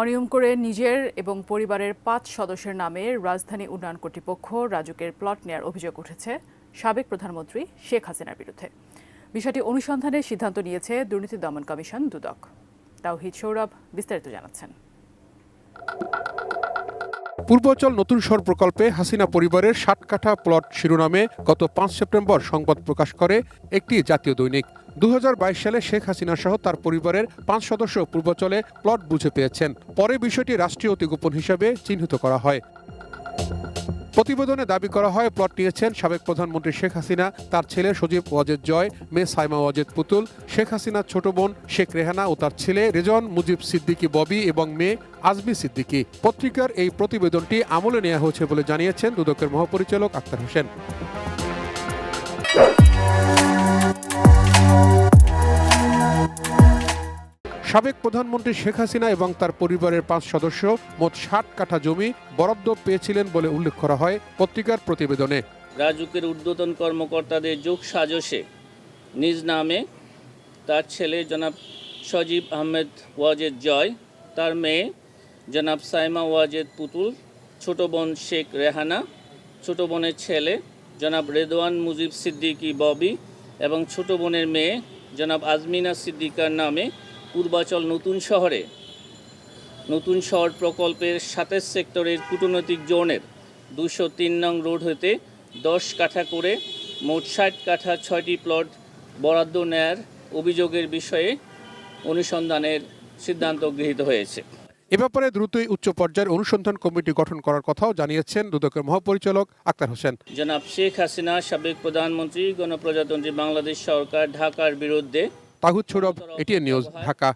অনিয়ম করে নিজের এবং পরিবারের ৫ সদস্যের নামে রাজধানী উন্নয়ন কর্তৃপক্ষ রাজুকের প্লট নেয়ার অভিযোগ উঠেছে সাবেক প্রধানমন্ত্রী শেখ হাসিনার বিরুদ্ধে। বিষয়টি অনুসন্ধানের সিদ্ধান্ত নিয়েছে দুর্নীতি দমন কমিশন দুদক। তাওহিদ সৌরভ বিস্তারিত জানাচ্ছেন। পূর্বাচল নতুন শহর প্রকল্পে হাসিনা পরিবারের ৬০ কাঠা প্লট শিরোনামে গত ৫ সেপ্টেম্বর সংবাদ প্রকাশ করে একটি জাতীয় দৈনিক। ২০২২ সালে শেখ হাসিনা সহ তার পরিবারের ৫ সদস্য পূর্বাচলে প্লট বুঝে পেয়েছেন। পরে বিষয়টি রাষ্ট্রীয় অতি গোপন হিসেবে চিহ্নিত করা হয়। প্রতিবেদনে দাবি করা হয় প্লট নিয়েছেন সাবেক প্রধানমন্ত্রী শেখ হাসিনা, তার ছেলে সজীব ওয়াজেদ জয়, মেয়ে সাইমা ওয়াজেদ পুতুল, শেখ হাসিনার ছোট বোন শেখ রেহানা ও তার ছেলে রেজন মুজিব সিদ্দিকী ববি এবং মেয়ে আজমি সিদ্দিকী। পত্রিকার এই প্রতিবেদনটি আমলে নেওয়া হয়েছে বলে জানিয়েছেন দুদকের মহাপরিচালক আক্তার হোসেন। সাবেক প্রধানমন্ত্রী শেখ হাসিনা এবং তার পরিবারের ৫ সদস্য মোট ৬০ কাঠা জমি বরাদ্দ পেয়েছিলেন বলে উল্লেখ করা হয় পত্রিকার প্রতিবেদনে। রাজুকের ঊর্ধ্বতন কর্মকর্তাদের যোগ সাজশে নিজ নামে তার ছেলে জনাব সজীব আহমেদ ওয়াজেদ জয়, তার মেয়ে জনাব সাইমা ওয়াজেদ পুতুল, ছোট বোন শেখ রেহানা, ছোট বোনের ছেলে জনাব রেদওয়ান মুজিব সিদ্দিকী ববি এবং ছোট বোনের মেয়ে জনাব আজমিনা সিদ্দিকার নামে পূর্বাচল নতুন শহর প্রকল্পের ২৭ সেক্টরের কূটনৈতিক জোনের ২০৩ নং রোড হতে ১০ কাঠা করে মোট ৬০ কাঠা ৬টি প্লট বরাদ্দ নেয়ার অভিযোগের বিষয়ে অনুসন্ধানের সিদ্ধান্ত গৃহীত হয়েছে। এ ব্যাপারে দ্রুতই উচ্চ পর্যায়ের অনুসন্ধান কমিটি গঠন করার কথাও জানিয়েছেন দুদকের মহাপরিচালক আক্তার হোসেন। জনাব শেখ হাসিনা সাবেক প্রধানমন্ত্রী গণপ্রজাতন্ত্রী বাংলাদেশ সরকার ঢাকার বিরুদ্ধে। তাহিদ সৌরভ, এটিএন নিউজ, ঢাকা।